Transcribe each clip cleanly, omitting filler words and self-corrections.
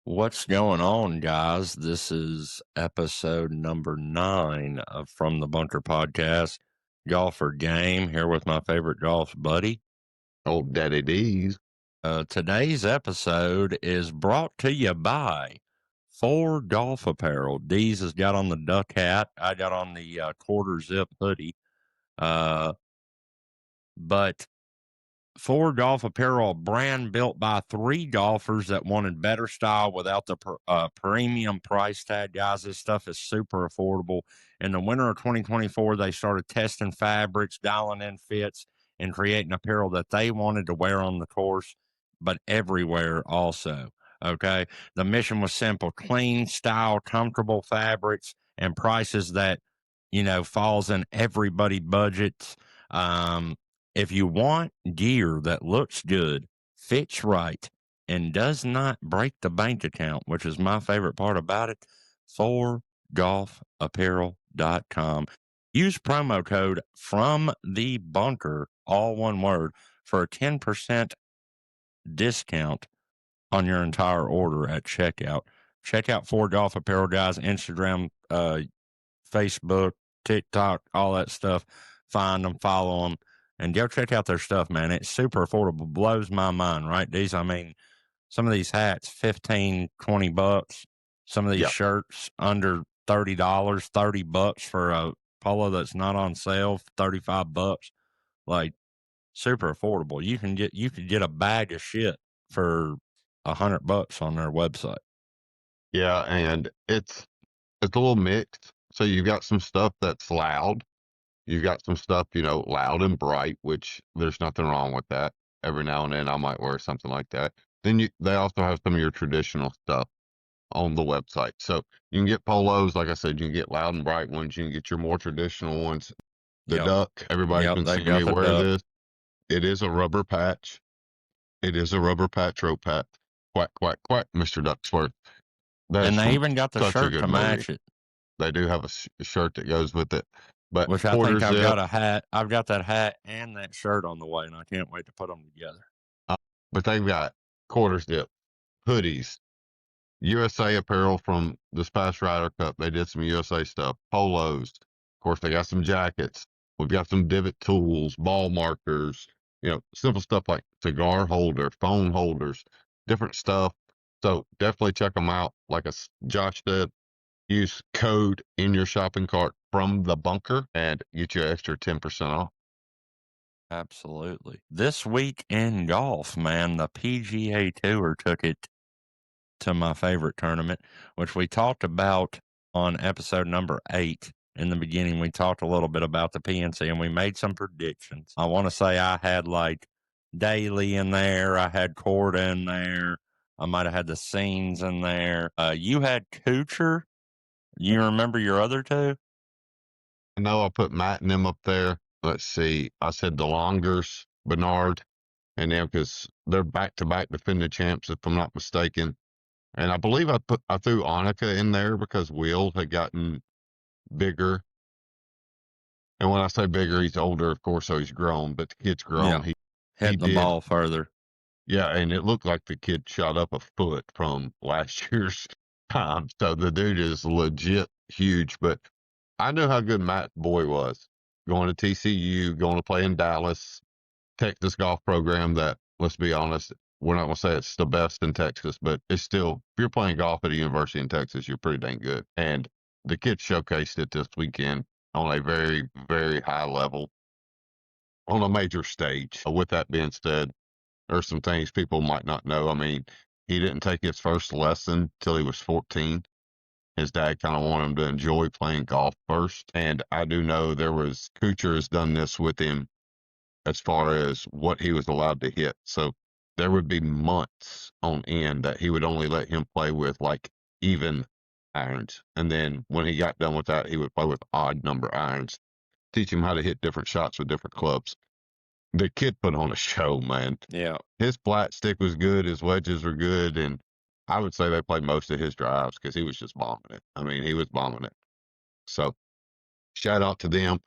What's going on, guys? This is episode number 9 of From the Bunker podcast. Golfer Game here with my favorite golf buddy. Old Daddy D's. Today's episode is brought to you by 4 Golf Apparel. D's has got on the duck hat. I got on the quarter zip hoodie. But 4 Golf Apparel, a brand built by 3 golfers that wanted better style without the premium price tag. Guys, this stuff is super affordable. In the winter of 2024, they started testing fabrics, dialing in fits, and creating apparel that they wanted to wear on the course, but everywhere also. Okay. The mission was simple: clean, style, comfortable fabrics, and prices that, falls in everybody's budgets. If you want gear that looks good, fits right, and does not break the bank account, which is my favorite part about it, 4golfapparel.com. Use promo code From the Bunker, all one word, for a 10% discount on your entire order at checkout. Check out 4Golf Apparel, guys. Instagram, Facebook, TikTok, all that stuff. Find them, follow them, and go check out their stuff, man. It's super affordable. Blows my mind, right? These, I mean, some of these hats, 15, 20 bucks. Some of these Yep. shirts under $30, $30 for a polo that's not on sale, 35 bucks. Like, super affordable. You could get a bag of shit for $100 on their website. Yeah, and it's a little mixed. So you've got some stuff that's loud. You've got some stuff, loud and bright, which there's nothing wrong with that. Every now and then I might wear something like that. Then they also have some of your traditional stuff on the website. So you can get polos, like I said, you can get loud and bright ones, you can get your more traditional ones. The Yep. duck, everybody's been They seeing got me the wear duck. this. It is a rubber patch. It is a rubber patch rope hat. Quack, quack, quack, Mr. Ducksworth. And they even got the shirt to match it. They do have a shirt that goes with it. But which I think I've got a hat. I've got that hat and that shirt on the way, and I can't wait to put them together. But they've got quarter zip, hoodies, USA apparel from this past Ryder Cup. They did some USA stuff, polos. Of course, they got some jackets. We've got some divot tools, ball markers, simple stuff like cigar holder, phone holders, different stuff. So definitely check them out. Like Josh said, use code in your shopping cart From the Bunker and get you an extra 10% off. Absolutely. This week in golf, man, the PGA Tour took it to my favorite tournament, which we talked about on episode number 8. In the beginning, we talked a little bit about the PNC and we made some predictions. I want to say I had like Daly in there. I had Corda in there. I might have had the Scenes in there. You had Kuchar. You remember your other two? I know I put Matt and them up there. Let's see. I said the Longers, Bernard, and them because they're back-to-back defending champs, if I'm not mistaken. And I believe I threw Annika in there because Will had gotten bigger. And when I say bigger, he's older, of course, so he's grown. But the kid's grown. Yeah. He Hitting the did. ball further. Yeah, and it looked like the kid shot up a foot from last year's time. So the dude is legit huge. But I knew how good Matt Boy was. Going to TCU, going to play in Dallas, Texas golf program that, let's be honest, we're not going to say it's the best in Texas, but it's still, if you're playing golf at a university in Texas, you're pretty dang good. And the kid showcased it this weekend on a very, very high level on a major stage. With that being said, there's some things people might not know. I mean, he didn't take his first lesson till he was 14. His dad kind of wanted him to enjoy playing golf first. And I do know Kuchar has done this with him as far as what he was allowed to hit. So there would be months on end that he would only let him play with like even irons. And then when he got done with that, he would play with odd number irons, teach him how to hit different shots with different clubs. The kid put on a show, man. Yeah. His flat stick was good. His wedges were good. And I would say they played most of his drives because he was just bombing it. I mean, he was bombing it. So shout out to them.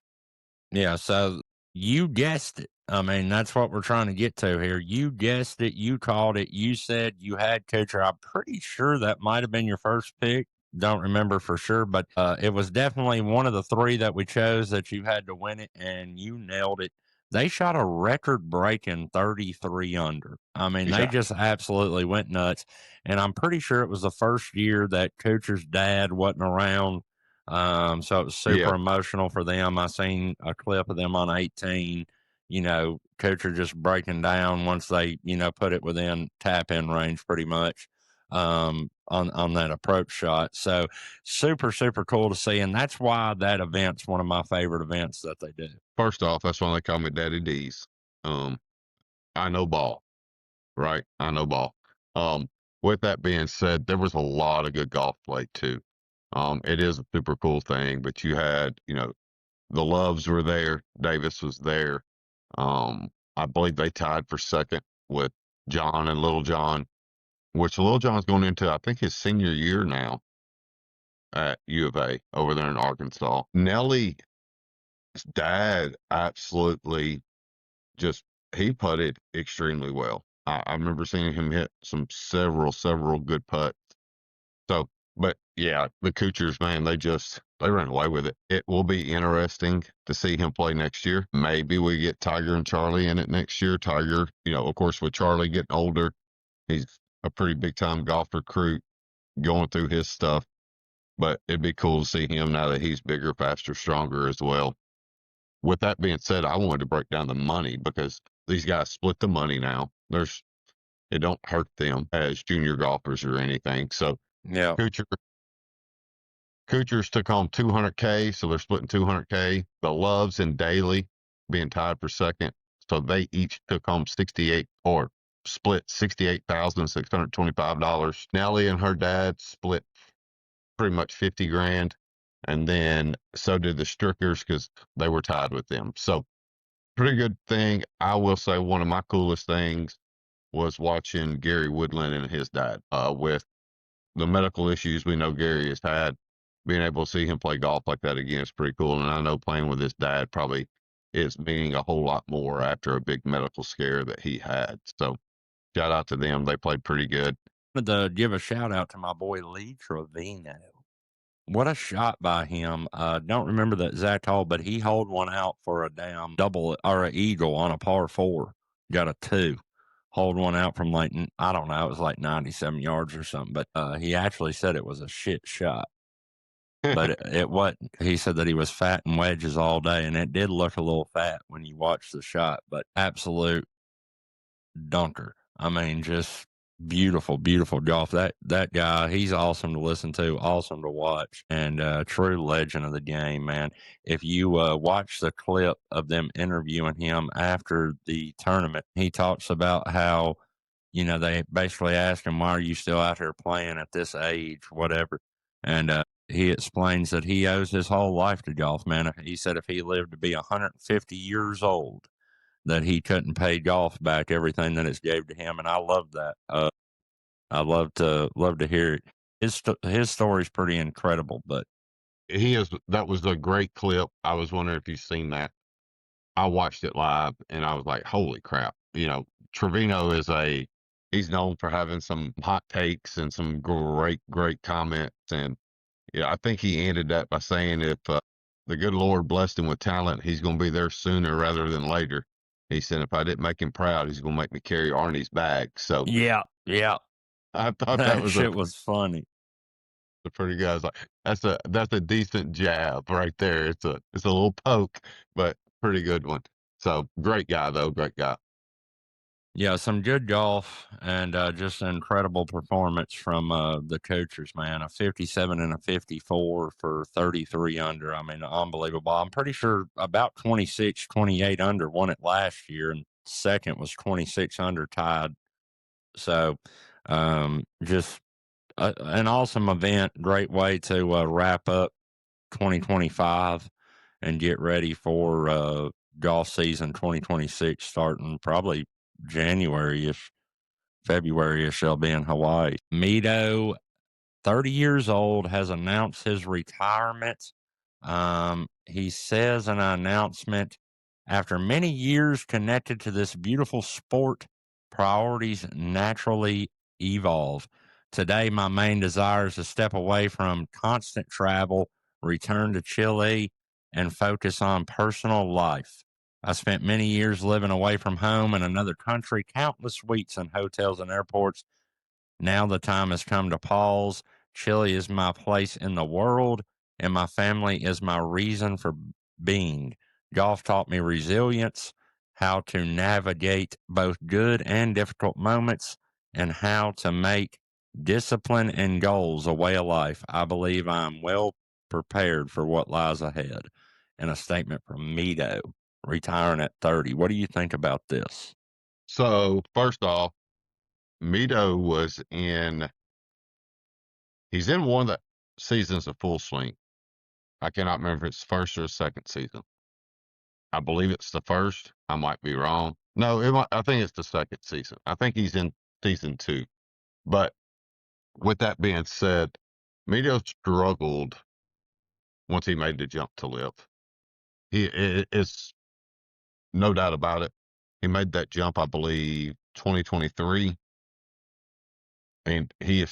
Yeah. So You guessed it. I mean, that's what we're trying to get to here. You guessed it. You called it. You said you had Kuchar. I'm pretty sure that might have been your first pick. Don't remember for sure, but it was definitely one of the three that we chose that you had to win it, and you nailed it. They shot a record breaking 33 under. I mean, they Yeah. just absolutely went nuts. And I'm pretty sure it was the first year that Kuchar's dad wasn't around, so it was Yeah. super emotional for them. I seen a clip of them on 18, Kuchar just breaking down once they, put it within tap in range pretty much, on that approach shot. So super, super cool to see. And that's why that event's one of my favorite events that they do. First off, that's why they call me Daddy D's. Um, I know ball, right? I know ball. Um, with that being said, there was a lot of good golf played too. It is a super cool thing, but you had, the Loves were there, Davis was there. I believe they tied for second with John and Little John, which Little John's going into, I think, his senior year now at U of A over there in Arkansas. Nellie's dad absolutely just he putted extremely well. I remember seeing him hit several good putts. So, but yeah, the Kuchars, man, they ran away with it. It will be interesting to see him play next year. Maybe we get Tiger and Charlie in it next year. Tiger, of course, with Charlie getting older, he's a pretty big time golf recruit going through his stuff. But it'd be cool to see him now that he's bigger, faster, stronger as well. With that being said, I wanted to break down the money because these guys split the money now. It don't hurt them as junior golfers or anything. So Yeah. Kuchar, Kuchar's took home 200K, so they're splitting 200K. The Loves and Daly being tied for second, so they each took home 68 or split $68,625. Nellie and her dad split pretty much 50 grand, and then so did the Strickers because they were tied with them. So pretty good thing. I will say one of my coolest things was watching Gary Woodland and his dad with the medical issues we know Gary has had. Being able to see him play golf like that again is pretty cool. And I know playing with his dad probably is meaning a whole lot more after a big medical scare that he had. So shout out to them. They played pretty good. Wanted to give a shout out to my boy Lee Trevino. What a shot by him. Don't remember the exact hole, but he hauled one out for a damn double or a eagle on a par four. Got a two. Hauled one out from like, I don't know, it was like 97 yards or something. But he actually said it was a shit shot. But it wasn't. He said that he was fat and wedges all day, and it did look a little fat when you watch the shot, but absolute dunker. I mean, just beautiful, beautiful golf. That guy, he's awesome to listen to, awesome to watch, and true legend of the game, man. If you watch the clip of them interviewing him after the tournament, he talks about how, they basically asked him, "Why are you still out here playing at this age, whatever?" And he explains that he owes his whole life to golf, man. He said if he lived to be 150 years old, that he couldn't pay golf back everything that it's gave to him, and I love that. I love to hear it. His story's pretty incredible, but That was a great clip. I was wondering if you've seen that. I watched it live and I was like, holy crap. Trevino he's known for having some hot takes and some great comments. And yeah, I think he ended that by saying if the good Lord blessed him with talent, he's going to be there sooner rather than later. He said, if I didn't make him proud, he's going to make me carry Arnie's bag. So yeah, I thought that that was shit was funny. a pretty good. I was like, that's a decent jab right there. It's a little poke, but pretty good one. So great guy though, great guy. Yeah, some good golf and just an incredible performance from the coachers, man. A 57 and a 54 for 33 under. I mean, unbelievable. I'm pretty sure about 26, 28 under won it last year, and second was 26 under tied. So just an awesome event. Great way to wrap up 2025 and get ready for golf season 2026 starting probably January-ish, February-ish. They'll be in Hawaii. Mito, 30 years old, has announced his retirement. He says in an announcement After many years connected to this beautiful sport, priorities naturally evolve. Today, my main desire is to step away from constant travel, return to Chile, and focus on personal life. I spent many years living away from home in another country, countless weeks in hotels and airports. Now the time has come to pause. Chile is my place in the world, and my family is my reason for being. Golf taught me resilience, how to navigate both good and difficult moments, and how to make discipline and goals a way of life. I believe I'm well prepared for what lies ahead. And a statement from Mito, retiring at 30. What do you think about this? So first off, Mito he's in one of the seasons of Full Swing. I cannot remember if it's first or second season. I believe it's the first. I might be wrong. No, I think it's the second season. I think he's in season 2. But with that being said, Mito struggled once he made the jump to live. It's no doubt about it. He made that jump, I believe, 2023, and he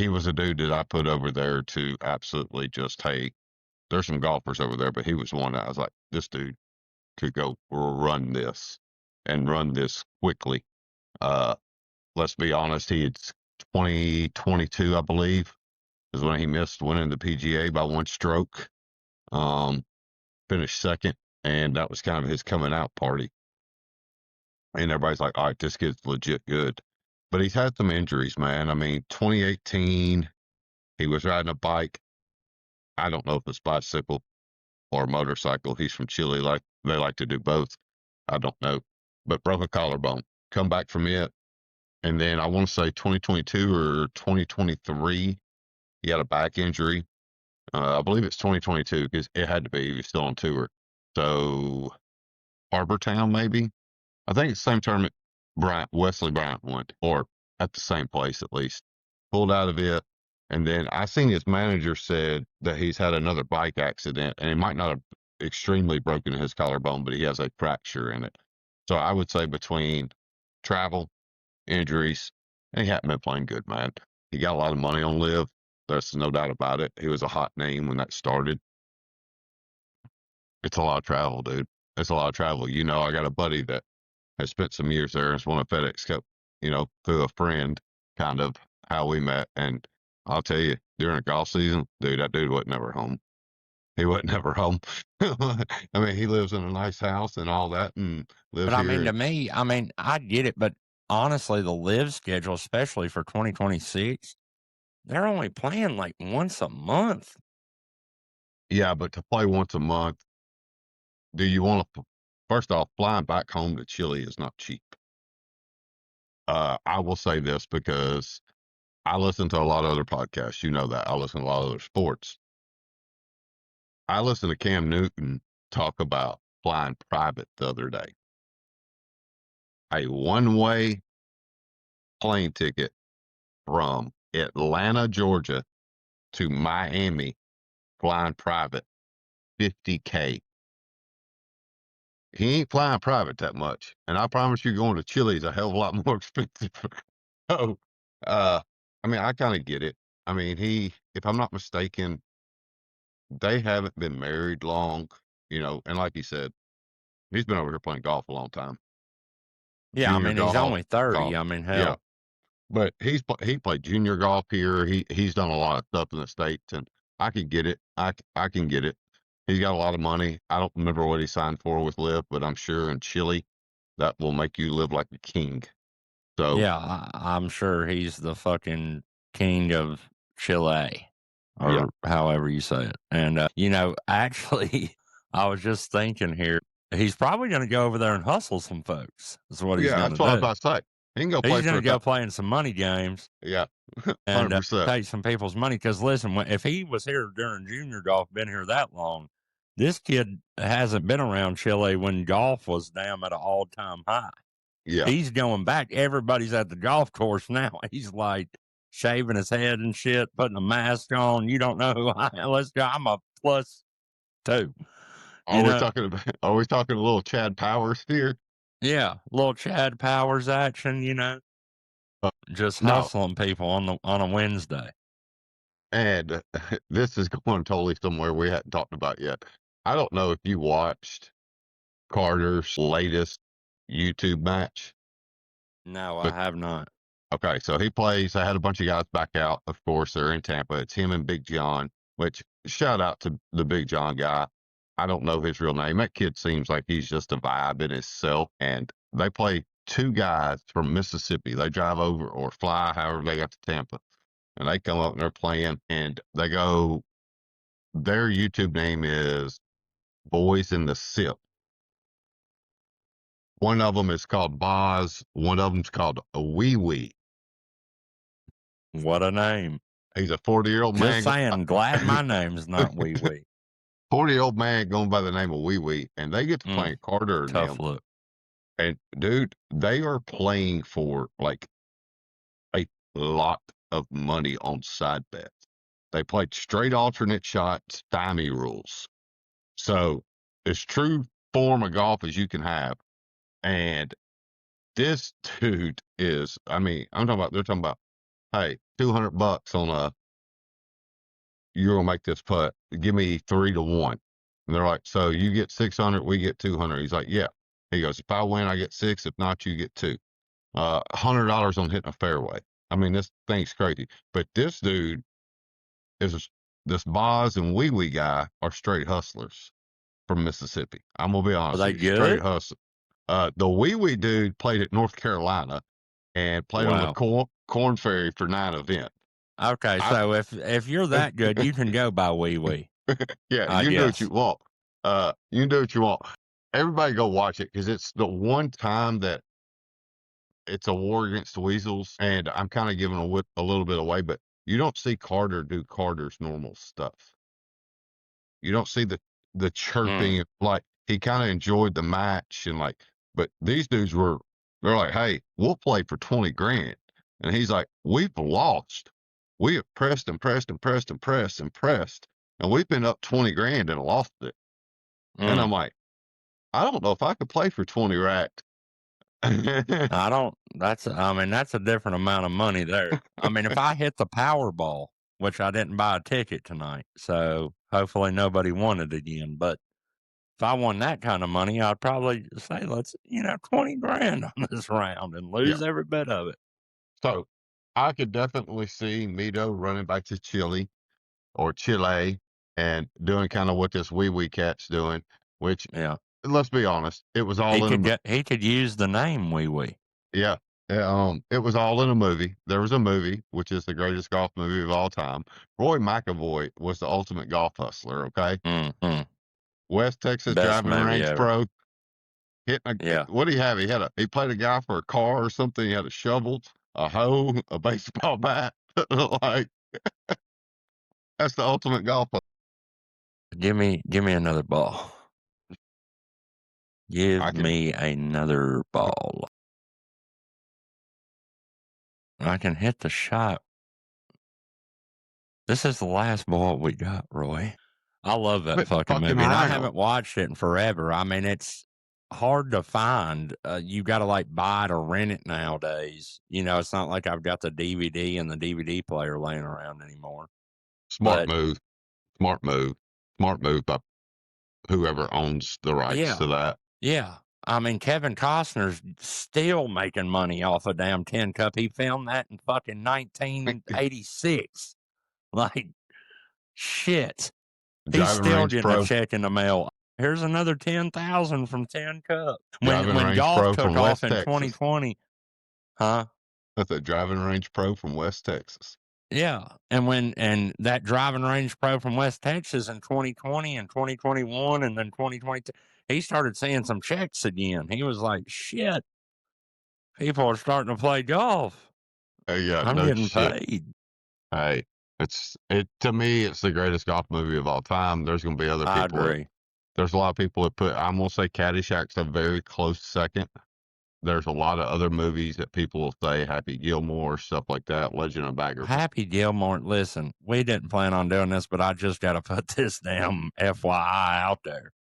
was a dude that I put over there to absolutely just, hey, there's some golfers over there, but he was one that I was like, this dude could go run this and run this quickly. Uh, let's be honest, he had 2022, I believe, is when he missed winning the PGA by one stroke. Finished second, and that was kind of his coming out party. And everybody's like, all right, this kid's legit good. But he's had some injuries, man. I mean, 2018, he was riding a bike. I don't know if it's bicycle or motorcycle. He's from Chile. Like they like to do both. I don't know. But broke a collarbone. Come back from it. And then I want to say 2022 or 2023, he had a back injury. I believe it's 2022 because it had to be. He was still on tour. So Harbor Town, maybe. I think it's the same tournament Wesley Bryant won, or at the same place at least. Pulled out of it, and then I seen his manager said that he's had another bike accident, and he might not have extremely broken his collarbone, but he has a fracture in it. So I would say between travel, injuries, and he hadn't been playing good, man. He got a lot of money on Live. There's no doubt about it. He was a hot name when that started. It's a lot of travel, dude. It's a lot of travel. I got a buddy that has spent some years there and has won a FedEx Cup, through a friend, kind of how we met. And I'll tell you, during a golf season, dude, that dude wasn't never home. He wasn't never home. I mean, he lives in a nice house and all that and But lives I here. mean, to And me, I mean, I get it, but honestly, the live schedule, especially for 2026, they're only playing like once a month. yeah, but to play once a month, do you want to, first off, flying back home to Chile is not cheap. I will say this because I listen to a lot of other podcasts. You know that. I listen to a lot of other sports. I listened to Cam Newton talk about flying private the other day. A one-way plane ticket from Atlanta, Georgia to Miami, flying private, $50K. He ain't flying private that much. And I promise you going to Chile is a hell of a lot more expensive. So, I mean, I kind of get it. I mean, if I'm not mistaken, they haven't been married long, and like you said, he's been over here playing golf a long time. Yeah, I Junior mean, he's golf, only 30. golf. I mean, Yeah. hell. But he played junior golf here. He's done a lot of stuff in the States, and I can get it. I can get it. He's got a lot of money. I don't remember what he signed for with Liv, but I'm sure in Chile that will make you live like a king. So Yeah, I'm sure he's the fucking king of Chile yeah, or however you say it. And, actually, I was just thinking here, he's probably going to go over there and hustle some folks. Is what he's yeah, going that's to what I was do. about to say. He can go play He's for going a to go couple. play in some money games Yeah, and 100%. take some people's money. Because listen, if he was here during junior golf, been here that long, this kid hasn't been around Chile when golf was down at an all time high. Yeah, He's going back. Everybody's at the golf course now. He's like shaving his head and shit, putting a mask on. You don't know who I am. Let's go. I'm a +2. You know? Are we talking a little Chad Powers here? Yeah, little Chad Powers action, Uh, just no, hustling people on a Wednesday. and this is going totally somewhere we hadn't talked about yet. I don't know if you watched Carter's latest YouTube match, No, I but have not. okay, so he plays. I had a bunch of guys back out. Of course, they're in Tampa. It's him and Big John, which shout out to the Big John guy. I don't know his real name. That kid seems like he's just a vibe in himself. And they play two guys from Mississippi. They drive over or fly, however they got to Tampa. And they come up and they're playing and they go, their YouTube name is Boys in the Sip. One of them is called Boz. One of them's called a Wee Wee. What a name. He's a 40-year-old Just man. saying, glad my name's not Wee Wee. 40-year-old man going by the name of Wee Wee, and they get to playing Carter and Tough them. look. And dude, they are playing for like a lot of money on side bets. They played straight alternate shots, stymie rules. So as true form of golf as you can have. And this dude is, I mean, they're talking about, hey, $200 on you're gonna make this putt. Give me 3-1. And they're like, so you get 600, we get 200. He's like, yeah. He goes, if I win, I get 6. If not, you get 2. $100 on hitting a fairway. I mean, this thing's crazy. But this dude is this Boz and Wee Wee guy are straight hustlers from Mississippi. I'm gonna be Are honest they with you, straight good? hustle. The Wee Wee dude played at North Carolina and played on the Wow. Corn Ferry for 9 event. Okay, so if you're that good, you can go by Wee Wee, Yeah, I you can do what you guess. want. You can do what you want. Everybody go watch it because it's the one time that it's a war against the weasels, and I'm kind of giving a little bit away, but you don't see Carter do Carter's normal stuff. You don't see the Mm, chirping, like he kind of enjoyed the match and like, but these dudes they're like, hey, we'll play for 20 grand, and he's like, we've lost, we have pressed and pressed and pressed and pressed and pressed, and we've been up 20 grand and lost it, and mm. I'm like, I don't know if I could play for 20 racks. I don't. That's a different amount of money there. I mean, if I hit the Powerball, which I didn't buy a ticket tonight, so hopefully nobody won it again. But if I won that kind of money, I'd probably say, let's, 20 grand on this round and Yeah. lose every bit of it. So I could definitely see Mito running back to Chile or Chile and doing kind of what this wee wee cat's doing, which Yeah. let's be honest, it was all in a He could use the name Wee Wee. yeah. It was all in a movie. There was a movie, which is the greatest golf movie of all time. Roy McAvoy was the ultimate golf hustler. Okay, Mm-hmm. West Texas Best driving movie range ever. pro. Hitting Yeah. what do you have? He played a guy for a car or something. He had a shovel, a hoe, a baseball bat. Like that's the ultimate golf. Give me another ball. I Give can me another ball. I can hit the shot. This is the last ball we got, Roy. I love that quit fucking fucking movie, and I around. haven't watched it in forever. I mean, it's hard to find. You got to like buy it or rent it nowadays. It's not like I've got the DVD and the DVD player laying around anymore. Smart But move. Smart move. Smart move by whoever owns the rights yeah, to that. yeah. I mean, Kevin Costner's still making money off a damn tin cup. He filmed that in fucking 1986. Like, shit. He's Driving still range getting a pro. check in the mail. Here's another 10,000 from 10 Cup. Driving When range golf pro took from off West in Texas. 2020, huh? That's a driving range pro from West Texas. Yeah. And that driving range pro from West Texas in 2020 and 2021 and then 2022, he started seeing some checks again. He was like, shit, people are starting to play golf. Yeah, I'm no getting shit. paid. Hey, to me, it's the greatest golf movie of all time. There's gonna be other I people agree. there's a lot of people that I'm gonna say Caddyshack's a very close second. There's a lot of other movies that people will say Happy Gilmore, stuff like that, Legend of Bagger. Happy Gilmore, listen, we didn't plan on doing this, but I just got to put this damn FYI out there.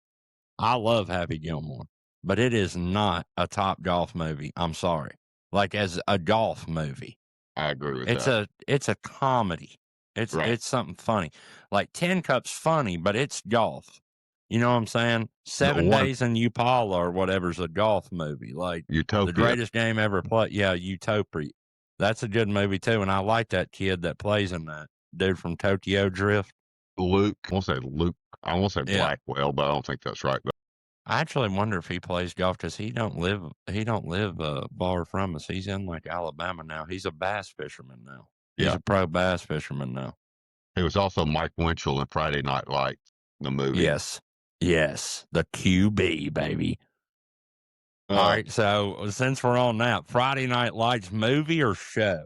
I love Happy Gilmore, but it is not a top golf movie. I'm sorry. Like as a golf movie. I agree with It's that. a comedy. Right. It's something funny. Like Tin Cup's funny, but it's golf. You know what I'm saying? The 7 one Days in Upala or whatever's a golf movie. Like the Utopia, greatest game ever played. Yeah, Utopia. That's a good movie too, and I like that kid that plays in that. Dude from Tokyo Drift. Luke. I won't say Luke. I won't say Yeah. Blackwell, but I don't think that's right. But I actually wonder if he plays golf because he don't live far from us. He's in like Alabama now. He's a bass fisherman now. He's yeah, a pro bass fisherman now. he was also Mike Winchell in Friday Night Lights, the movie. Yes. Yes. The QB, baby. All Uh, right. So since we're on that, Friday Night Lights movie or show?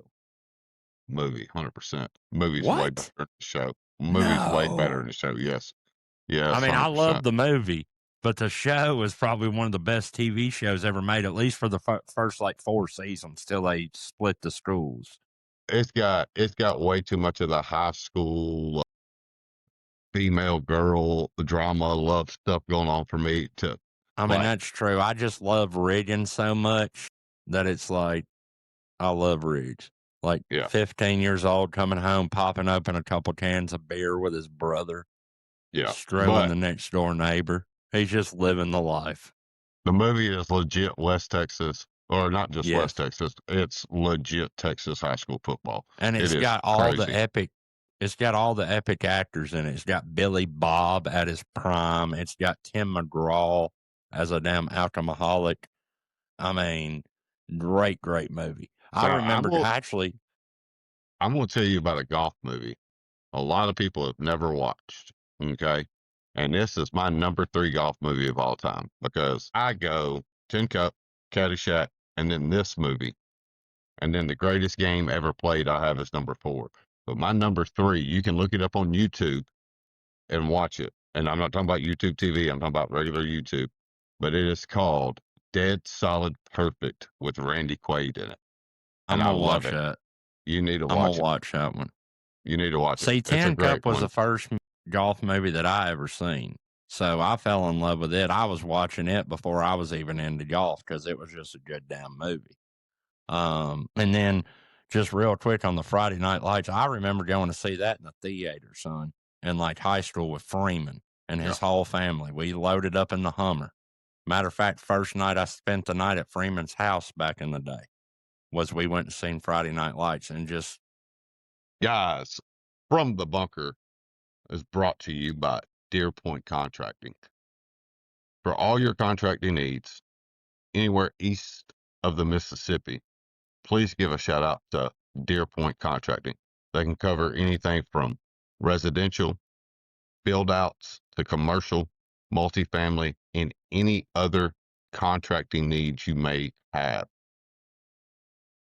movie, 100%. Movie's way better What? than the show. Movie's way better than No. the show. Yes, I yes, mean, I love 100%. the movie, but the show is probably one of the best TV shows ever made, at least for the first like 4 seasons till they split the schools. It's got way too much of the high school female girl drama, love stuff going on for me to I mean, like. that's true. I just love Regan so much that it's like, I love Riggs. Like Yeah, 15 years old, coming home, popping open a couple cans of beer with his brother, yeah. screwing But the next door neighbor. He's just living the life. the movie is legit West Texas, or not just West Yes. Texas. It's legit Texas high school football. And It it's is got all the crazy. epic it's got all the epic actors in it. It's got Billy Bob at his prime. It's got Tim McGraw as a damn alcoholic. I mean, great movie. I So remember actually I'm gonna tell you about a golf movie a lot of people have never watched. Okay. And this is my number 3 golf movie of all time because I go Tin Cup, Caddyshack, and then this movie. And then the greatest game ever played I have is number 4. But my number 3, you can look it up on YouTube and watch it. And I'm not talking about YouTube TV, I'm talking about regular YouTube. But it is called Dead Solid Perfect with Randy Quaid in it. And I'm I gonna love watch it. that. You need to I'm gonna watch it. watch that one. You need to watch it. See, It's a Tin great Cup was the one. first golf movie that I ever seen. So I fell in love with it. I was watching it before I was even into golf because it was just a good damn movie. And then just real quick on the Friday Night Lights, I remember going to see that in the theater, son, in like high school with Freeman and Yeah. his whole family. We loaded up in the Hummer. Matter of fact, first night I spent the night at Freeman's house back in the day was we went and seen Friday Night Lights and just Guys, From the Bunker is brought to you by Deer Point Contracting. For all your contracting needs, anywhere east of the Mississippi, please give a shout out to Deer Point Contracting. They can cover anything from residential, build outs to commercial, multifamily, and any other contracting needs you may have.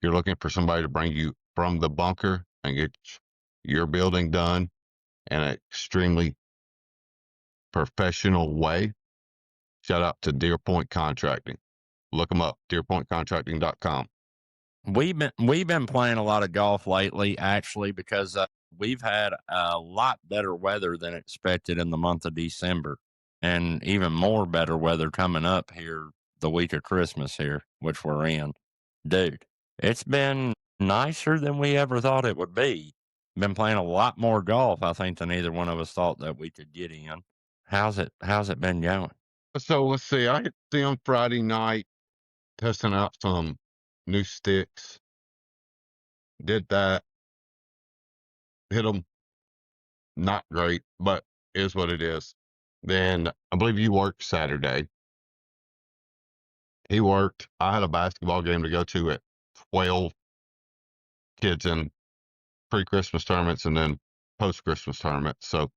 You're looking for somebody to bring you from the bunker and get your building done in an extremely professional way. Shout out to Deer Point Contracting. Look them up, deerpointcontracting.com. we've been playing a lot of golf lately, actually, because we've had a lot better weather than expected in the month of December, and even more better weather coming up here the week of Christmas here, which we're in. Dude, it's been nicer than we ever thought it would be. Been playing a lot more golf, I think, than either one of us thought that we could get in. How's it been going? So let's see. I hit the on Friday night testing out some new sticks. Did that. Hit them. Not great, but is what it is. Then I believe you worked Saturday. He worked. I had a basketball game to go to at 12 kids in pre-Christmas tournaments and then post-Christmas tournaments. So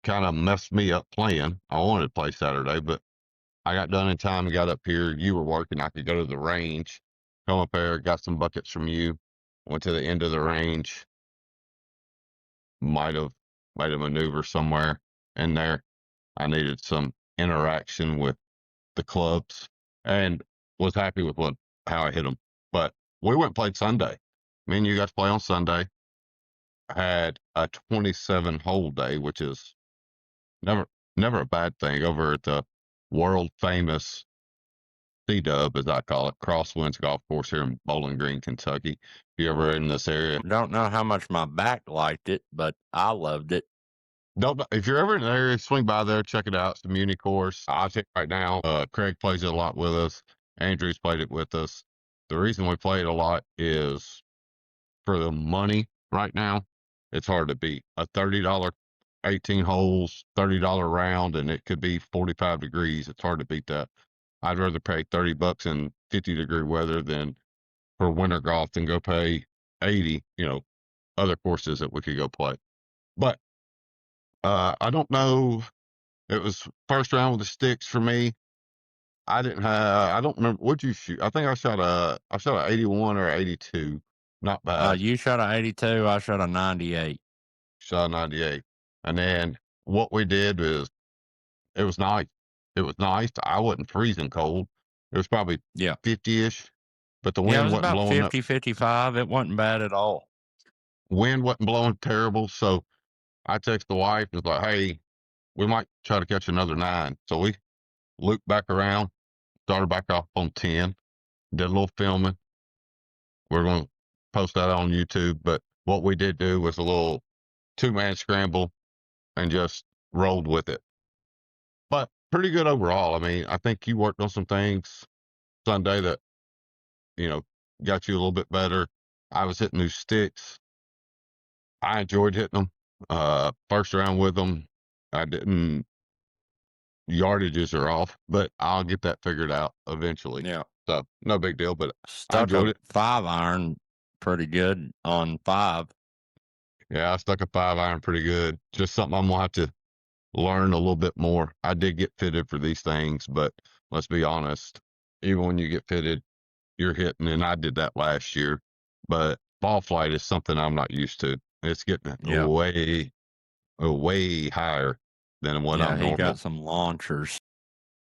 kind of messed me up playing. I wanted to play Saturday, but I got done in time and got up here. You were working. I could go to the range, come up there, got some buckets from you, went to the end of the range, might have made a maneuver somewhere in there. I needed some interaction with the clubs and was happy with how I hit them. But we went and played Sunday. Me and you got to play on Sunday. I had a 27 hole day, which is never never a bad thing over at the world famous C-Dub, as I call it, Crosswinds Golf Course here in Bowling Green, Kentucky. If you ever in this area, Don't know how much my back liked it, but I loved it. don't if you're ever in the area, swing by there, check it out. It's the Muni course. I'll tell you right now, Craig plays it a lot with us. Andrew's played it with us. The reason we play it a lot is for the money right now. It's hard to beat a $30, 18 holes, $30 round, and it could be 45 degrees. It's hard to beat that. I'd rather pay $30 in 50-degree weather than for winter golf than go pay 80, other courses that we could go play. But I don't know. It was first round with the sticks for me. I don't remember. What'd you shoot? I think I shot a 81 or 82. Not bad. You shot a 82, I shot a 98. Shot a 98. And then what we did is it was nice. It was nice. I wasn't freezing cold. It was probably Yeah. 50-ish, but the Yeah, it wind was wasn't about blowing up. 50, 55. It wasn't bad at all. Wind wasn't blowing terrible. So I text the wife and was like, hey, we might try to catch another 9. So we looped back around, started back off on 10, did a little filming. We're going to post that on YouTube. But what we did do was a little 2-man scramble and just rolled with it. But pretty good overall. I mean, I think you worked on some things Sunday that, got you a little bit better. I was hitting new sticks. I enjoyed hitting them. First round with them, I didn't. Yardages are off, but I'll get that figured out eventually. Yeah. So no big deal, but I Stuck enjoyed a it. 5-iron pretty good on 5. Yeah, I stuck a 5-iron pretty good. Just something I'm gonna have to learn a little bit more. I did get fitted for these things, but let's be honest, even when you get fitted, you're hitting, and I did that last year. But ball flight is something I'm not used to. It's getting Yeah. way higher than what Yeah, I'm he normal. got some launchers.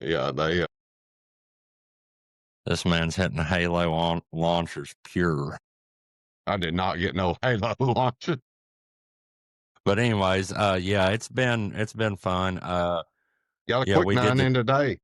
Yeah, This man's hitting halo on launchers pure. I did not get no halo launcher. But anyways, yeah, it's been fun. Got a Yeah, quick we did 9 in today.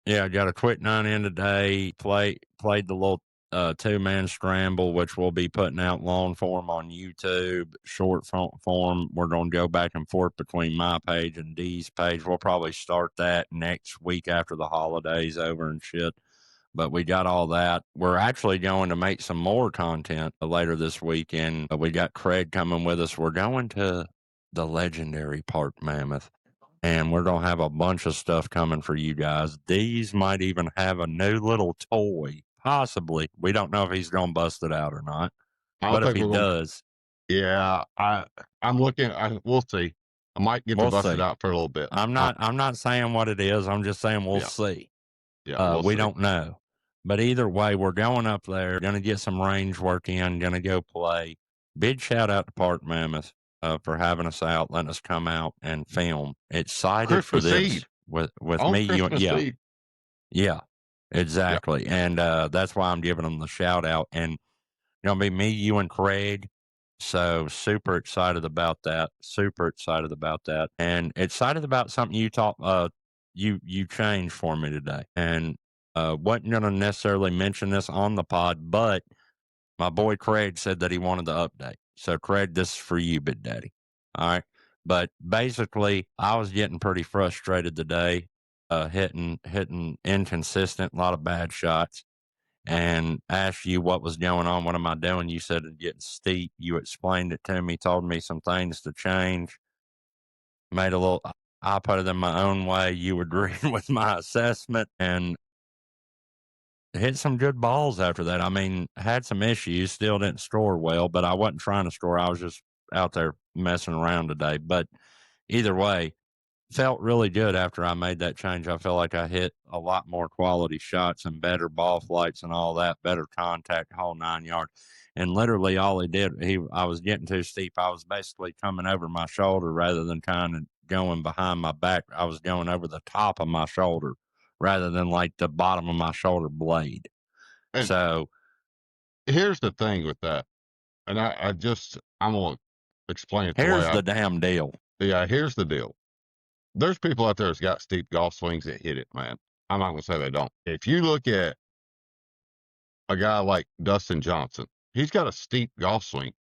Yeah, got a quick 9 in today. Played the little 2-man scramble, which we'll be putting out long form on YouTube, short form. We're going to go back and forth between my page and Dee's page. We'll probably start that next week after the holidays over and shit. But we got all that. We're actually going to make some more content later this weekend. We got Craig coming with us. We're going to the legendary Park Mammoth, and we're going to have a bunch of stuff coming for you guys. These might even have a new little toy, possibly. We don't know if he's going to bust it out or not. I don't But if think he we're gonna. does, Yeah, I'm looking. We'll see. I might get to we'll bust it see. out for a little bit. I'm not saying what it is. I'm just saying we'll Yeah, see. yeah, we'll We see. don't know. But either way, we're going up there, going to get some range work in, going to go play. Big shout out to Park Mammoth for having us out, letting us come out and film. Excited for Christmas this Eve with on me, you, Christmas yeah, Eve. yeah, Yeah, exactly. And that's why I'm giving them the shout out. And going to be me, you, and Craig. So super excited about that. Super excited about that, and excited about something you taught. You changed for me today, and wasn't going to necessarily mention this on the pod, but my boy Craig said that he wanted the update. So Craig, this is for you, Big Daddy. All right, but basically, I was getting pretty frustrated today, hitting inconsistent, a lot of bad shots, and asked you what was going on. What am I doing? You said it's getting steep. You explained it to me, told me some things to change, made a little, I put it in my own way. You agreed with my assessment and hit some good balls after that. I mean, had some issues, still didn't score well, but I wasn't trying to score. I was just out there messing around today. But either way, felt really good after I made that change. I felt like I hit a lot more quality shots and better ball flights and all that, better contact, whole 9 yards. And literally all he did, I was getting too steep. I was basically coming over my shoulder rather than kind of going behind my back. I was going over the top of my shoulder rather than like the bottom of my shoulder blade. and So here's the thing with that, and I'm gonna explain it the way here's the damn deal. Yeah, here's the deal. there's people out there that's got steep golf swings that hit it, man. I'm not gonna say they don't. If you look at a guy like Dustin Johnson, he's got a steep golf swing.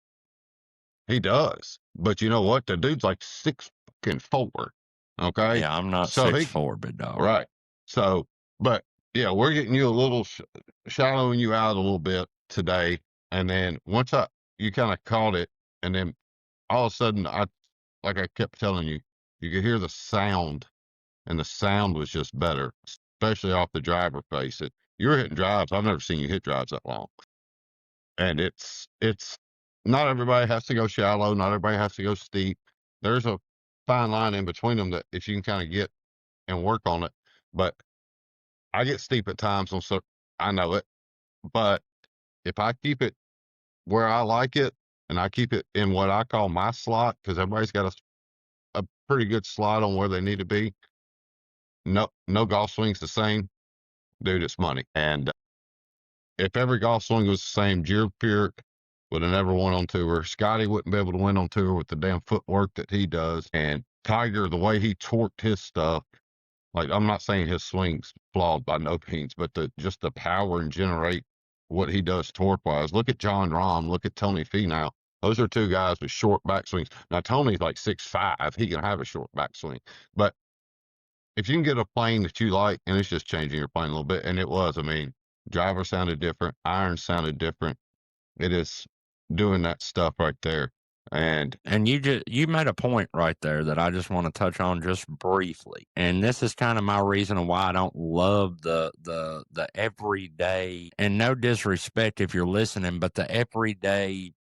He does. But you know what? The dude's like 6'4". Okay. Yeah, I'm not So 6'4", big dog. right. So, but yeah, we're getting you a little shallowing you out a little bit today. And then once you kind of caught it, and then all of a sudden, like I kept telling you, you could hear the sound, and the sound was just better, especially off the driver face. You were hitting drives. I've never seen you hit drives that long. And it's not everybody has to go shallow, not everybody has to go steep. There's a fine line in between them that if you can kind of get and work on it. But I get steep at times on so I know it. But if I keep it where I like it and I keep it in what I call my slot, because everybody's got a pretty good slot on where they need to be. No golf swing's the same, dude. It's money. And if every golf swing was the same, Jir Pierce would have never won on tour. Scotty wouldn't be able to win on tour with the damn footwork that he does. And Tiger, the way he torqued his stuff, like I'm not saying his swing's flawed by no means, but just the power and generate what he does torque wise. Look at John Rahm. Look at Tony Finau. Those are two guys with short backswings. Now Tony's like 6'5". He can have a short backswing, but if you can get a plane that you like, and it's just changing your plane a little bit, and it was. I mean, driver sounded different, iron sounded different. It is doing that stuff right there. And you made a point right there that I just want to touch on just briefly. And this is kind of my reason why I don't love the everyday, and no disrespect if you're listening, but the everyday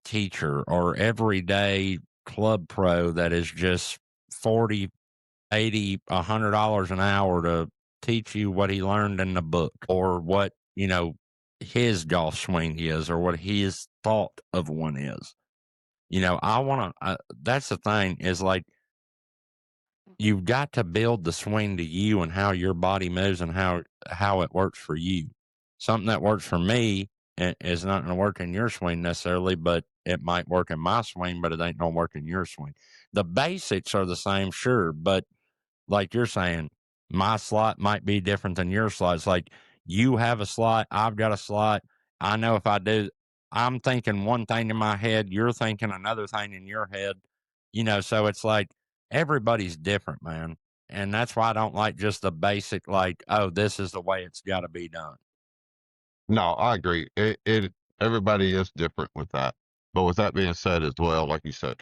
teacher or everyday club pro that is just 40, 80, $100 an hour to teach you what he learned in the book, or what, his golf swing is, or what his thought of one is. I want to, that's the thing, is like, you've got to build the swing to you and how your body moves and how it works for you. Something that works for me is not going to work in your swing necessarily, but it might work in my swing, but it ain't going to work in your swing. The basics are the same, sure, but like you're saying, my slot might be different than your slot. It's like you have a slot, I've got a slot. I know if I do, I'm thinking one thing in my head, you're thinking another thing in your head, so it's like everybody's different, man. And that's why I don't like just the basic, like, oh, this is the way it's got to be done. no, I agree. It everybody is different with that. But with that being said as well, like you said,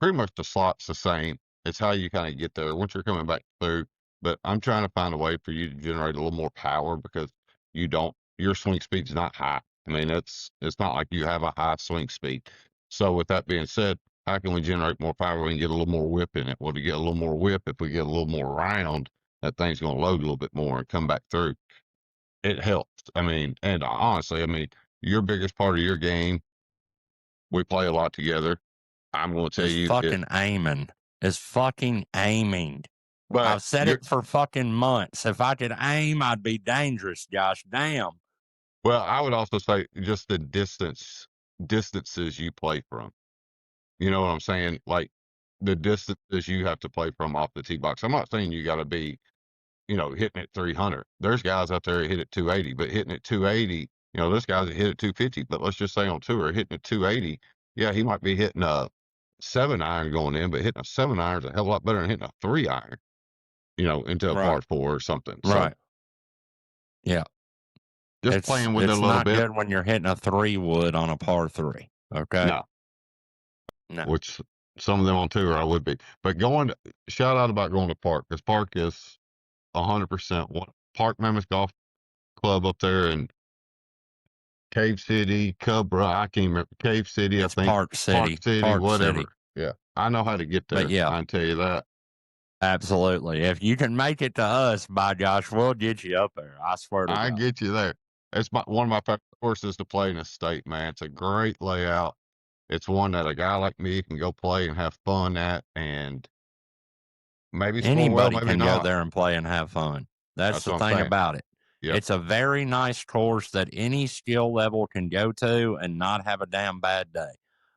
pretty much the slot's the same. It's how you kind of get there once you're coming back through. But I'm trying to find a way for you to generate a little more power because your swing speed's not high. I mean, it's not like you have a high swing speed. So with that being said, how can we generate more power and get a little more whip in it? Well, to get a little more whip, if we get a little more round, that thing's going to load a little bit more and come back through. It helps. I mean, and honestly, I mean, your biggest part of your game, we play a lot together. I'm going to tell Is you it, fucking aiming. Is fucking aiming. but I've said it for fucking months. If I could aim, I'd be dangerous, Josh. Damn. well, I would also say just the distances you play from. You know what I'm saying? Like the distances you have to play from off the tee box. I'm not saying you got to be, hitting at 300. There's guys out there that hit at 280, but hitting at 280, there's guys that hit at 250. But let's just say on tour, hitting at 280, yeah, he might be hitting a 7-iron going in, but hitting a 7-iron is a hell of a lot better than hitting a 3-iron, into a par 4 or something. Right. So yeah. just playing with it a little not bit. good when you're hitting a 3-wood on a par 3. Okay. No. Which some of them on tour I would be. But shout out about going to Park, because Park is 100% one. Park Mammoth Golf Club up there in Cave City, Cobra. I can't remember. Cave City, It's I think. Park City. Whatever. City. Yeah. I know how to get there. But yeah. I can tell you that. Absolutely. If you can make it to us, by Josh, we'll get you up there. I swear to God. I get you there. It's one of my favorite courses to play in the state, man. It's a great layout. It's one that a guy like me can go play and have fun at, and maybe score well, anybody maybe can not. go there and play and have fun. That's the what I'm thing saying. about it. Yep. It's a very nice course that any skill level can go to and not have a damn bad day.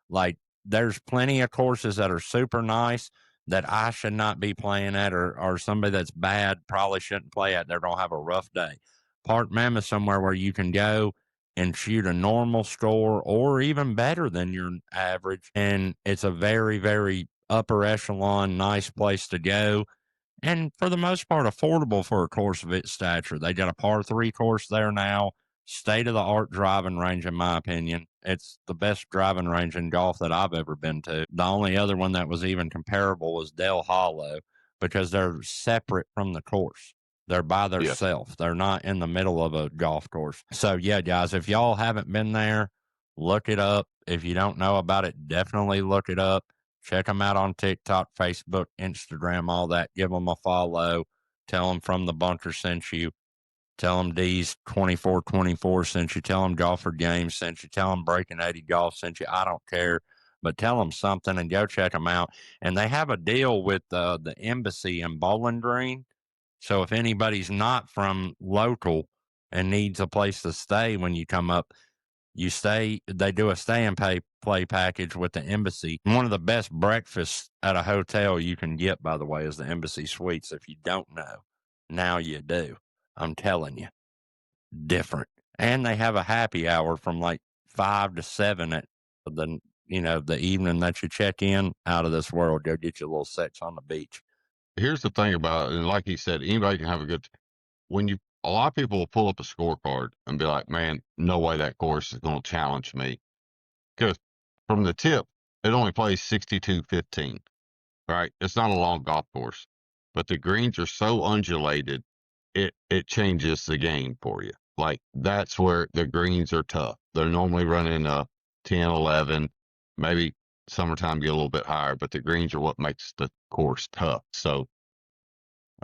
Like, there's plenty of courses that are super nice, that I should not be playing at, or somebody that's bad probably shouldn't play at. They're going to have a rough day. Park Mammoth somewhere where you can go and shoot a normal score or even better than your average. And it's a very, very upper echelon, nice place to go. And for the most part, affordable for a course of its stature. They got a par 3 course there now, state of the art driving range, in my opinion. It's the best driving range in golf that I've ever been to. The only other one that was even comparable was Dell Hollow, because they're separate from the course. They're by Yeah. themselves. They're not in the middle of a golf course. So, yeah, guys, if y'all haven't been there, look it up. If you don't know about it, definitely look it up. Check them out on TikTok, Facebook, Instagram, all that. Give them a follow. Tell them From the Bunker sent you. Tell them D's 2424 sent you. Tell them Golfer Games sent you. Tell them Breaking 80 Golf sent you. I don't care, but tell them something and go check them out. And they have a deal with the embassy in Bowling Green. So if anybody's not from local and needs a place to stay when you come up, you stay. They do a stay and play package with the embassy. One of the best breakfasts at a hotel you can get, by the way, is the Embassy Suites. If you don't know, now you do. I'm telling you, different. And they have a happy hour from like 5 to 7 at the evening that you check in. Out of this world. Go get your little sex on the beach. Here's the thing about it, and like he said, anybody can have a good. A lot of people will pull up a scorecard and be like, "Man, no way that course is going to challenge me," because from the tip, it only plays 62-15. Right? It's not a long golf course, but the greens are so undulated, it changes the game for you. Like that's where the greens are tough. They're normally running 10, 11, maybe summertime get a little bit higher, but the greens are what makes the course tough. So,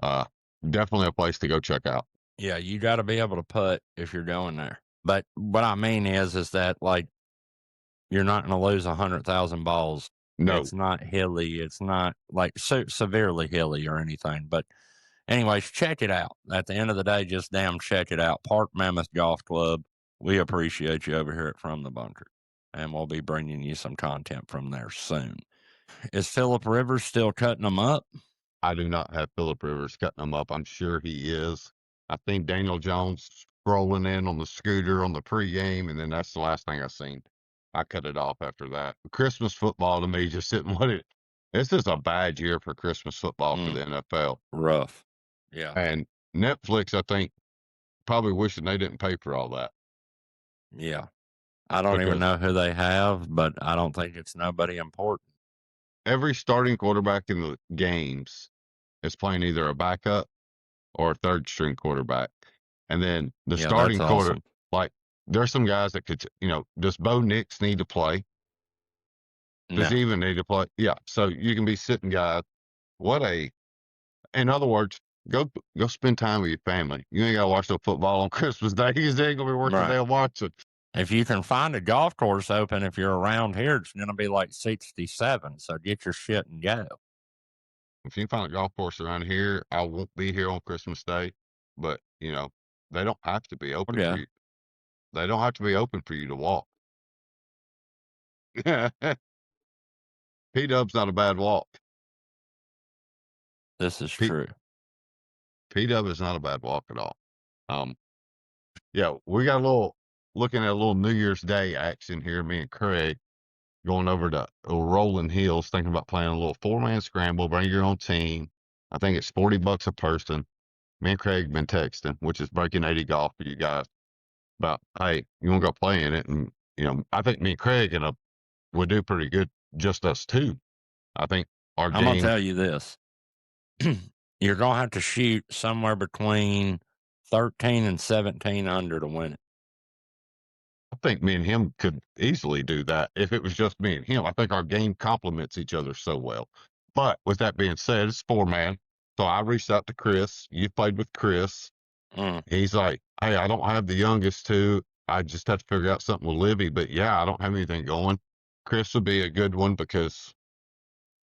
definitely a place to go check out. Yeah, you got to be able to putt if you're going there. But what I mean is that like you're not going to lose 100,000 balls. No, It's not hilly. It's not like severely hilly or anything. But anyways, check it out. At the end of the day, just damn check it out. Park Mammoth Golf Club. We appreciate you over here at From the Bunker. And we'll be bringing you some content from there soon. Is Phillip Rivers still cutting them up? I do not have Phillip Rivers cutting them up. I'm sure he is. I think Daniel Jones rolling in on the scooter on the pregame, and then that's the last thing I seen. I cut it off after that. Christmas football to me just didn't want it. This is a bad year for Christmas football for the NFL. Rough. Yeah. And Netflix, I think, probably wishing they didn't pay for all that. Yeah. I don't even know who they have, but I don't think it's nobody important. Every starting quarterback in the games is playing either a backup or a third string quarterback. And then the starting quarter, awesome. like there's some guys that could, does Bo Nix need to play? Does he even need to play? Yeah. So you can be sitting guys. In other words, go spend time with your family. You ain't got to watch no football on Christmas Day because they ain't going to be worth the damn watching. If you can find a golf course open, if you're around here, it's going to be like 67. So get your shit and go. If you can find a golf course around here, I won't be here on Christmas Day, but they don't have to be open for you. They don't have to be open for you to walk. P-Dub's not a bad walk. This is true. P-Dub is not a bad walk at all. Yeah, we got looking at a little New Year's Day action here. Me and Craig going over to Rolling Hills, thinking about playing a little 4-man scramble. Bring your own team. I think it's $40 a person. Me and Craig been texting, which is Breaking 80 Golf for you guys, about, hey, you want to go play in it? And I think me and Craig would do pretty good, just us two. I think I'm going to tell you this. You're going to have to shoot somewhere between 13 and 17 under to win it. I think me and him could easily do that if it was just me and him. I think our game complements each other so well. But with that being said, it's 4-man. So I reached out to Chris. You played with Chris. He's like, hey, I don't have the youngest two. I just have to figure out something with Livy. But yeah, I don't have anything going. Chris would be a good one because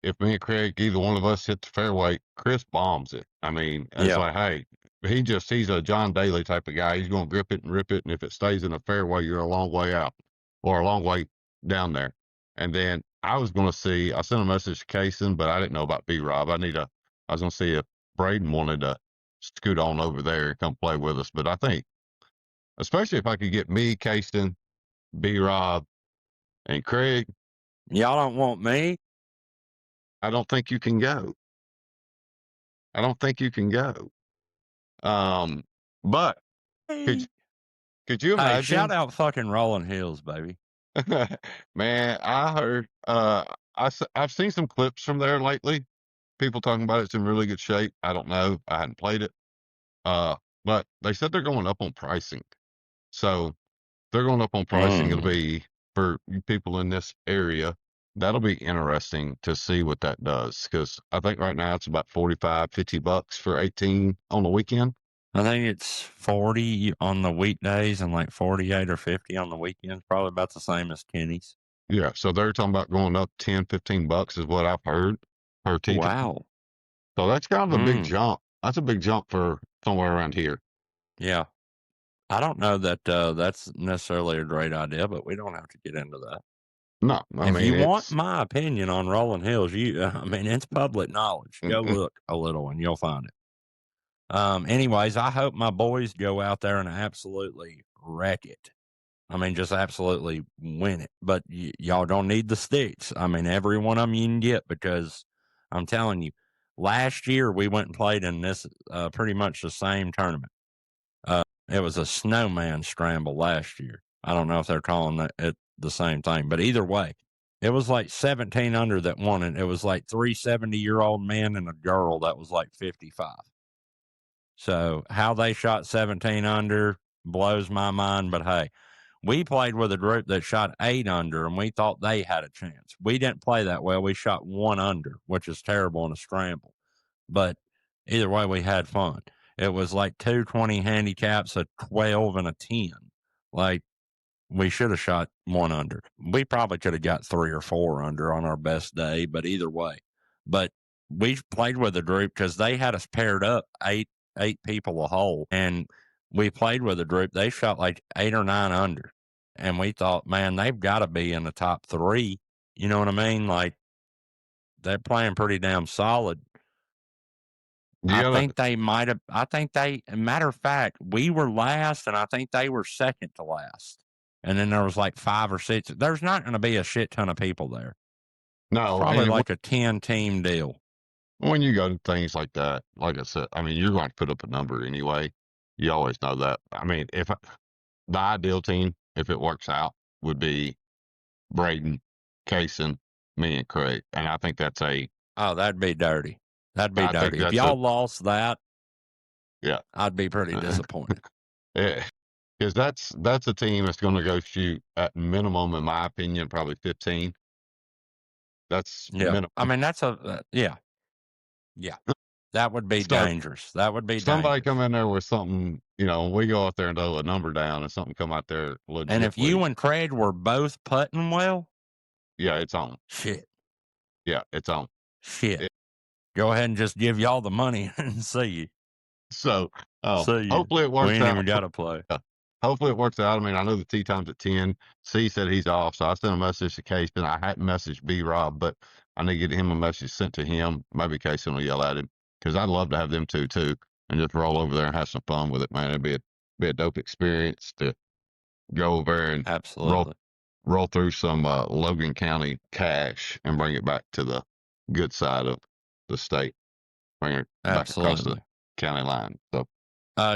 if me and Craig, either one of us hit the fairway, Chris bombs it. I mean, it's like, hey, he's a John Daly type of guy. He's going to grip it and rip it. And if it stays in the fairway, you're a long way out or a long way down there. And then I was going to see, I sent a message to Kaysen, but I didn't know about B Rob. I was going to see if Braden wanted to scoot on over there and come play with us. But I think, especially if I could get me, Kaysen, B Rob, and Craig, Y'all don't want me? I don't think you can go. I don't think you can go. Um, but could Hey, could you hey, shout imagine? out fucking Rolling Hills, baby. Man, I heard I've seen some clips from there lately. People talking about it's in really good shape. I don't know. I hadn't played it. Uh, but they said they're going up on pricing. So they're going up on pricing. It'll Mm. be for you people in this area. That'll be interesting to see what that does. Cause I think right now it's about 45, $50 for 18 on the weekend. I think it's 40 on the weekdays and like 48 or 50 on the weekends. Probably about the same as Kenny's. Yeah. So they're talking about going up 10, $15 is what I've heard per teacher. Wow. So that's kind of a big Mm. jump. That's a big jump for somewhere around here. Yeah. I don't know that that's necessarily a great idea, but we don't have to get into that. No, I If mean, you want it's, my opinion on Rolling Hills, I mean, it's public knowledge. Go look a little and you'll find it. Anyways, I hope my boys go out there and absolutely wreck it. I mean, just absolutely win it. But y'all don't need the sticks. I mean, every one of them you can get because I'm telling you, last year we went and played in this pretty much the same tournament. It was a snowman scramble last year. I don't know if they're calling it the same thing, but either way, it was like 17 under that won it. It was like 370-year-old men and a girl that was like 55. So how they shot 17 under blows my mind. But hey, we played with a group that shot 8 under, and we thought they had a chance. We didn't play that well. We shot 1 under, which is terrible in a scramble. But either way, we had fun. It was like 220 handicaps, a 12 and a 10. Like, we should have shot 1 under. We probably could have got 3 or 4 under on our best day, but either way. But we played with a group because they had us paired up eight people a hole, and we played with a group. They shot like 8 or 9 under, and we thought, man, they've got to be in the top 3. You know what I mean? Like, they're playing pretty damn solid. you I gotta, think they might have. I think they. Matter of fact, we were last, and I think they were second to last. And then there was like 5 or 6. There's not going to be a shit ton of people there. It's no. probably And like a 10-team deal. when you go to things like that, like I said, I mean, you're going to put up a number anyway. You always know that. I mean, the ideal team, if it works out, would be Braden, Kaysen, me, and Craig. And I think that's Oh, that'd be dirty. That'd be I think dirty. If that's a, y'all lost that, yeah. I'd be pretty disappointed. Because that's a team that's going to go shoot at minimum, in my opinion, probably 15. That's Yeah. minimum. I mean, that's yeah. Yeah. That would be So dangerous. That would be somebody come dangerous. in there with something, we go out there and throw a number down and something come out there And if you legitly. and Craig were both putting well, Yeah, it's on. shit. Yeah, it's on. Shit. Go ahead and just give y'all the money and see you. So, See you. hopefully it We works ain't even out. got to play. Hopefully it works out. I mean, I know the tee time's at 10. C said he's off, so I sent a message to Casey. I hadn't messaged B Rob, but I need to get him a message sent to him. Maybe Casey will yell at him because I'd love to have them too, and just roll over there and have some fun with it, man. It'd be a dope experience to go over there and roll Absolutely. roll through some Logan County cash and bring it back to the good side of the state. Bring it back across the Absolutely. county line. So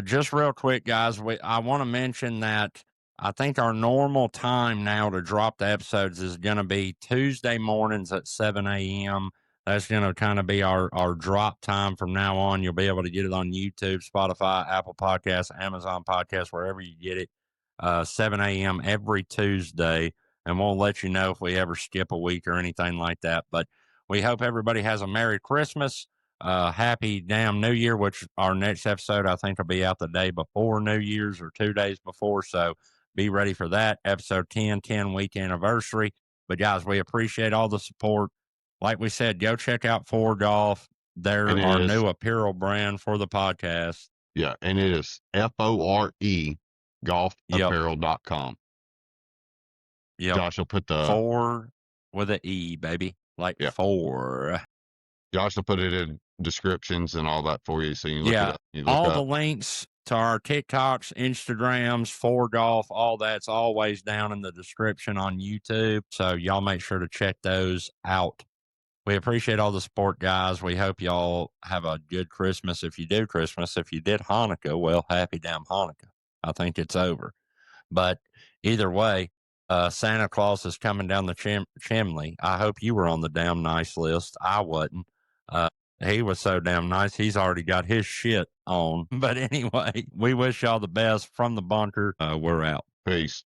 Just real quick, guys, I want to mention that I think our normal time now to drop the episodes is going to be Tuesday mornings at 7 a.m. That's going to kind of be our drop time from now on. You'll be able to get it on YouTube, Spotify, Apple Podcasts, Amazon Podcasts, wherever you get it. 7 a.m. every Tuesday. And we'll let you know if we ever skip a week or anything like that. But we hope everybody has a Merry Christmas. Happy damn New Year, which our next episode I think will be out the day before New Year's or 2 days before. So be ready for that. Episode 10 week anniversary. But guys, we appreciate all the support. Like we said, go check out Four Golf. and They're it our is new apparel brand for the podcast. Yeah, and it is FORE Yep. golfapparel.com. Yep. Josh will put the Four. with an E, baby, like Yeah. four. Josh will put it in descriptions and all that for you, so you can look it Yeah, up. You look all the up. links to our TikToks, Instagrams, for golf, all that's always down in the description on YouTube. So y'all make sure to check those out. We appreciate all the support, guys. We hope y'all have a good Christmas. If you do Christmas, if you did Hanukkah, well, happy damn Hanukkah. I think it's over. But either way, Santa Claus is coming down the chimney. I hope you were on the damn nice list. I wasn't. Uh, he was so damn nice. He's already got his shit on. But anyway, we wish y'all the best from the bunker. We're out. Peace.